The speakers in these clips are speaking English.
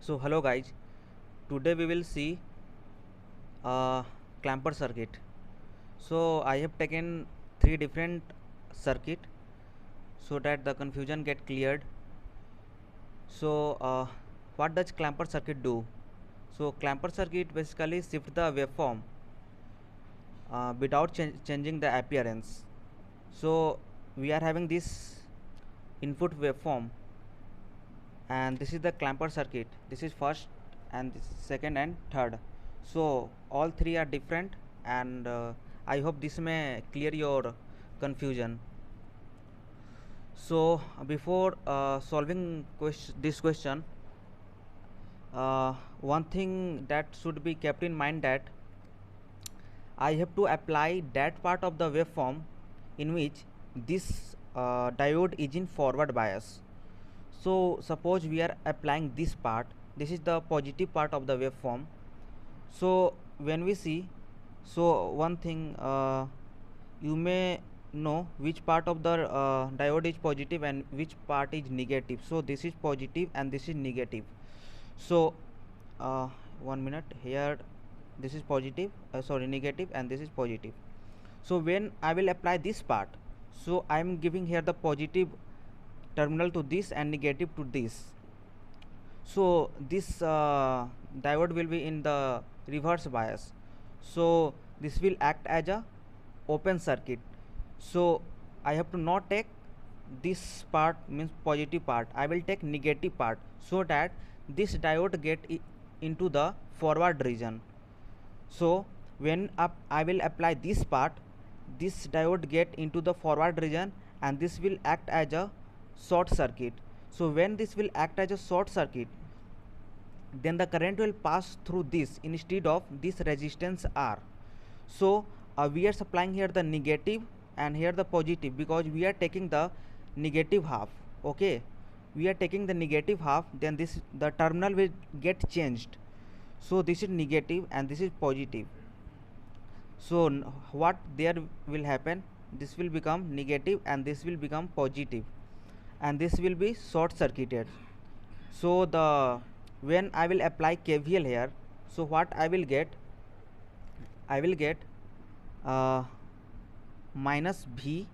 So hello guys, today we will see clamper circuit. So I have taken three different circuit so that the confusion get cleared. So what does clamper circuit do? So clamper circuit basically shift the waveform without changing the appearance. So we are having this input waveform, and this is the clamper circuit. This is first and this is second and third. So all three are different, and I hope this may clear your confusion. So before solving this question, one thing that should be kept in mind that I have to apply that part of the waveform in which this diode is in forward bias. So suppose we are applying this part, this is the positive part of the waveform. So when we see, so one thing you may know which part of the diode is positive and which part is negative. So this is positive and this is negative. So 1 minute, here this is positive, sorry, negative, and this is positive. So when I will apply this part, so I am giving here the positive terminal to this and negative to this. So this diode will be in the reverse bias. So this will act as a open circuit. So I have to not take this part, means positive part, I will take negative part, so that this diode get into the forward region. So when I will apply this part, this diode get into the forward region, and this will act as a short circuit. So when this will act as a short circuit, then the current will pass through this instead of this resistance R. So we are supplying here the negative and here the positive, because we are taking the negative half. Okay, we are taking the negative half, then this the terminal will get changed. So this is negative and this is positive. So what there will happen, this will become negative and this will become positive, and this will be short circuited. So the when I will apply KVL here, so what I will get, I will get minus V,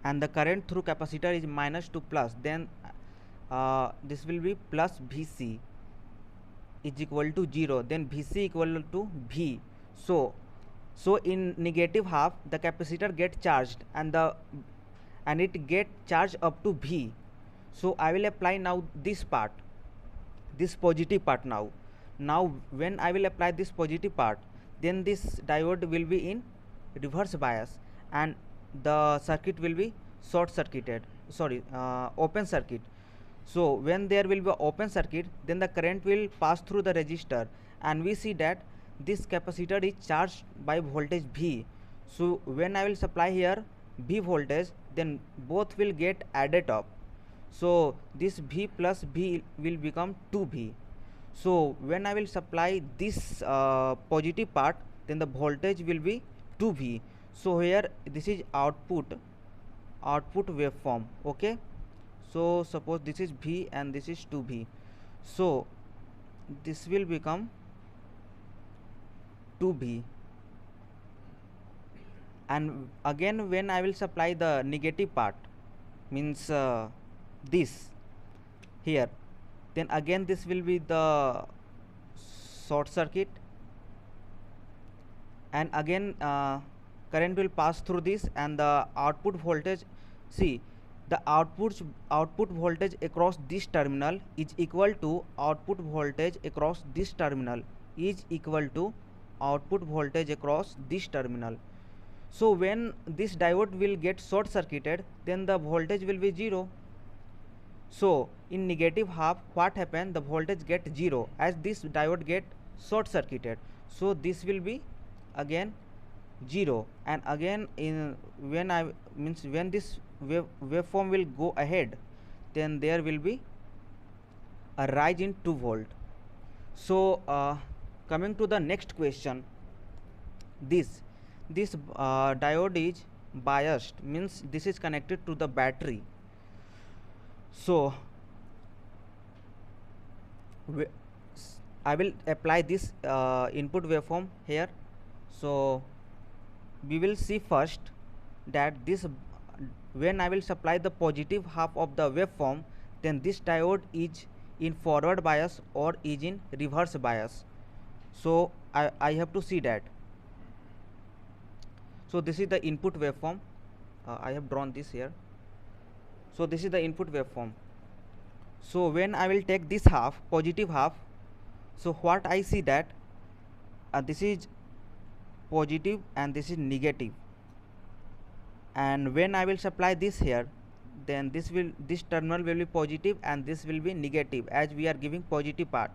and the current through capacitor is minus to plus, then this will be plus VC is equal to 0, then Vc equal to V. So in negative half the capacitor get charged, and it get charged up to V. So I will apply now this part, this positive part. Now when I will apply this positive part, then this diode will be in reverse bias, and the circuit will be short circuited, sorry, open circuit. So when there will be open circuit, then the current will pass through the resistor, and we see that this capacitor is charged by voltage V. So when I will supply here V voltage, then both will get added up. So this V plus V will become 2V. So when I will supply this positive part, then the voltage will be 2V. So here this is output waveform. Okay, so suppose this is V and this is 2V. So this will become 2V, and again when I will supply the negative part, means this here, then again this will be the short circuit, and again current will pass through this, and the output voltage, see, the output voltage across this terminal is equal to output voltage across this terminal is equal to output voltage across this terminal. So when this diode will get short circuited, then the voltage will be 0. So in negative half what happened, the voltage get 0 as this diode get short circuited. So this will be again 0, and again in when I means when this waveform will go ahead, then there will be a rise in 2 volt. So coming to the next question, this diode is biased, means this is connected to the battery. So I will apply this input waveform here. So we will see first that this, when I will supply the positive half of the waveform, then this diode is in forward bias or is in reverse bias. So I have to see that. So this is the input waveform. I have drawn this here. So this is the input waveform. So when I will take this half, positive half, so what I see that this is positive and this is negative, and when I will supply this here, then this terminal will be positive and this will be negative, as we are giving positive part.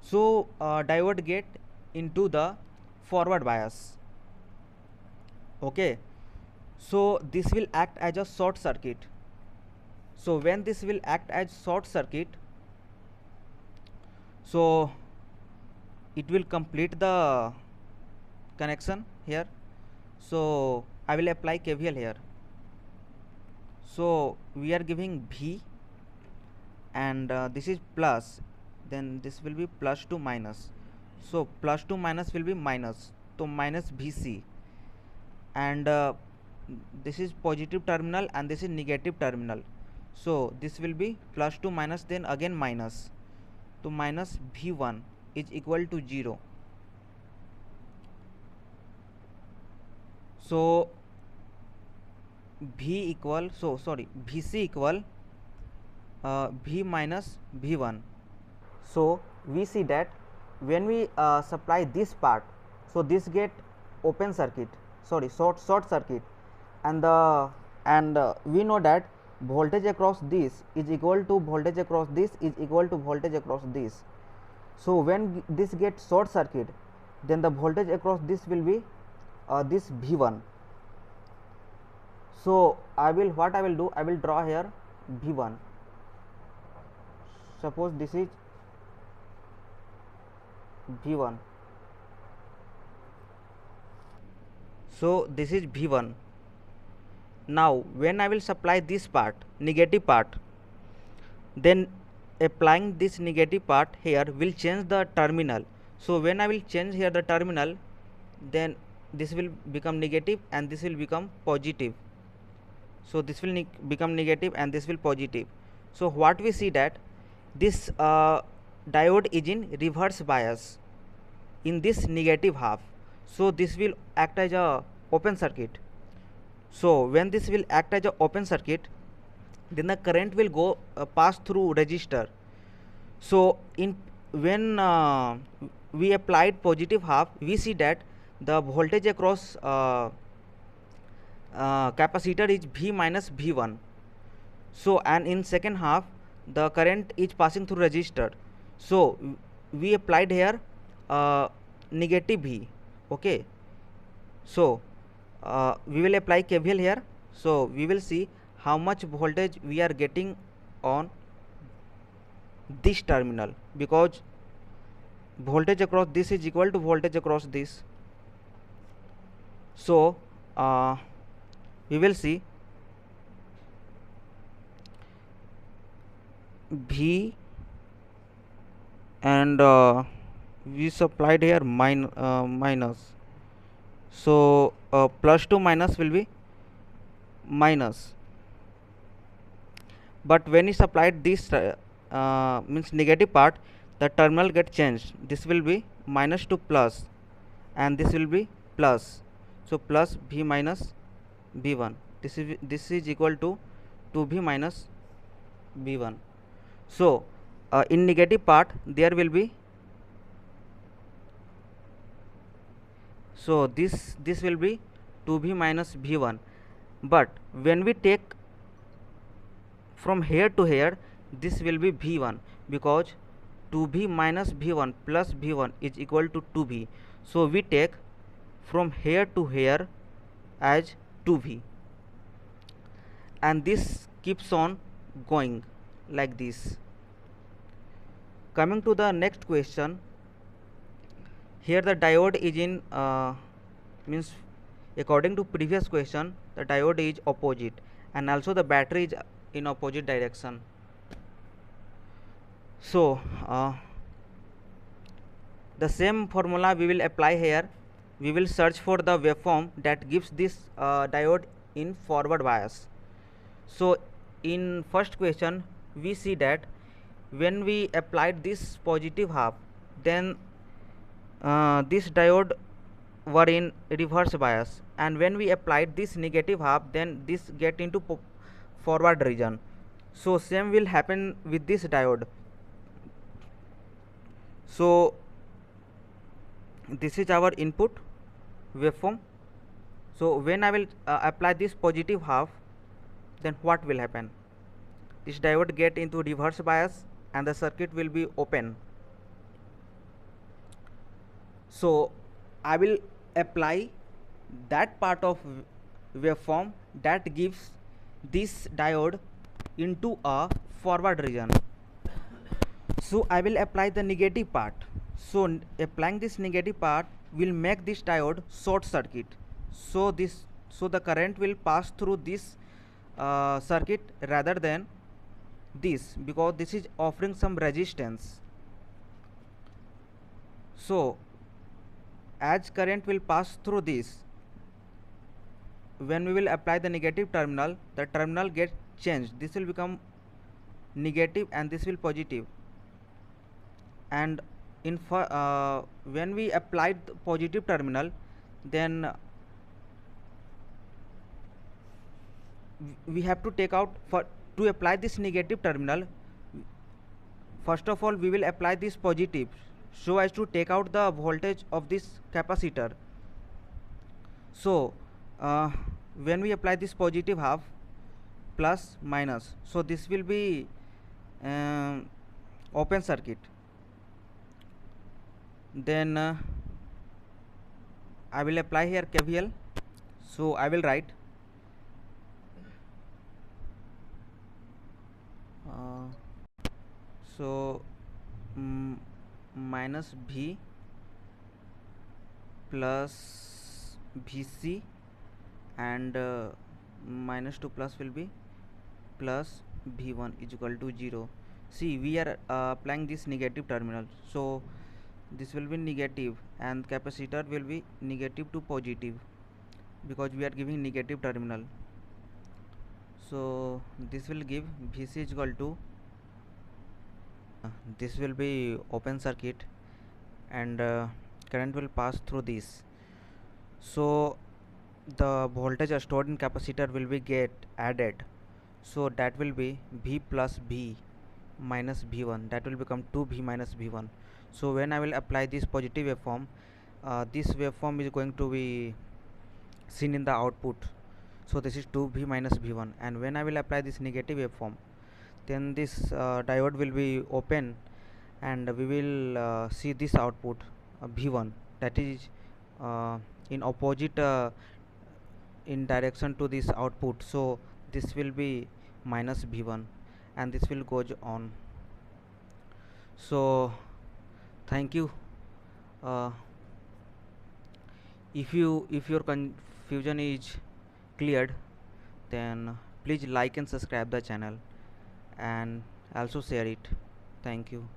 So diode get into the forward bias. Okay, so this will act as a short circuit. So when this will act as short circuit, so it will complete the connection here. So I will apply KVL here. So we are giving V, and this is plus, then this will be plus to minus. So plus to minus will be minus, so minus VC, and this is positive terminal and this is negative terminal. So this will be plus to minus, then again minus, so minus V1 is equal to 0. So VC equal V minus V1. So we see that when we supply this part, so this get open circuit, short circuit, and we know that voltage across this is equal to voltage across this is equal to voltage across this. So when this gets short circuit, then the voltage across this will be this V1. So what I will do, I will draw here V1. Suppose this is V1. So this is V1. Now when I will supply this part, negative part, then applying this negative part here will change the terminal. So when I will change here the terminal, then this will become negative and this will become positive. So this will become negative and this will positive. So what we see that this diode is in reverse bias in this negative half. So this will act as a open circuit. So when this will act as a open circuit, then the current will go pass through resistor. So when we applied positive half, we see that the voltage across capacitor is V minus V1. So and in second half the current is passing through resistor. So we applied here negative V. Okay, so we will apply KVL here. So we will see how much voltage we are getting on this terminal, because voltage across this is equal to voltage across this. So we will see V, and we supplied here minus. So plus to minus will be minus, but when you supplied this means negative part, the terminal get changed. This will be minus to plus and this will be plus. So plus V minus V1, this is equal to 2V minus V1. So in negative part there will be, so this will be 2V minus V1, but when we take from here to here, this will be V1, because 2V minus V1 plus V1 is equal to 2V. So we take from here to here as 2V, and this keeps on going like this. Coming to the next question, here the diode is in means according to previous question, the diode is opposite and also the battery is in opposite direction. So uh, the same formula we will apply here. We will search for the waveform that gives this diode in forward bias. So in first question we see that when we applied this positive half, then this diode were in reverse bias, and when we applied this negative half, then this get into forward region. So same will happen with this diode. So this is our input waveform. So when I will apply this positive half, then what will happen? This diode get into reverse bias and the circuit will be open. So I will apply that part of waveform that gives this diode into a forward region. So I will apply the negative part. So applying this negative part will make this diode short circuit. So the current will pass through this circuit rather than this, because this is offering some resistance. So as current will pass through this, when we will apply the negative terminal, the terminal gets changed. This will become negative and this will positive. And in when we applied the positive terminal, then we have to take out, to apply this negative terminal, first of all we will apply this positive so as to take out the voltage of this capacitor. So when we apply this positive half, plus minus, so this will be open circuit. Then I will apply here KVL. So I will write minus V plus Vc, and minus 2 plus will be plus V1 is equal to 0. See, we are applying this negative terminal, so this will be negative and capacitor will be negative to positive because we are giving negative terminal. So this will give Vc is equal to this will be open circuit and current will pass through this. So the voltage stored in capacitor will be get added, so that will be V plus V minus V1, that will become 2V minus V1. So when I will apply this positive waveform, this waveform is going to be seen in the output. So this is 2V minus V1, and when I will apply this negative waveform, then this diode will be open and we will see this output V1, that is in opposite in direction to this output. So this will be minus V1 and this will goes on. So thank you. If your confusion is cleared, then please like and subscribe the channel and also share it. Thank you.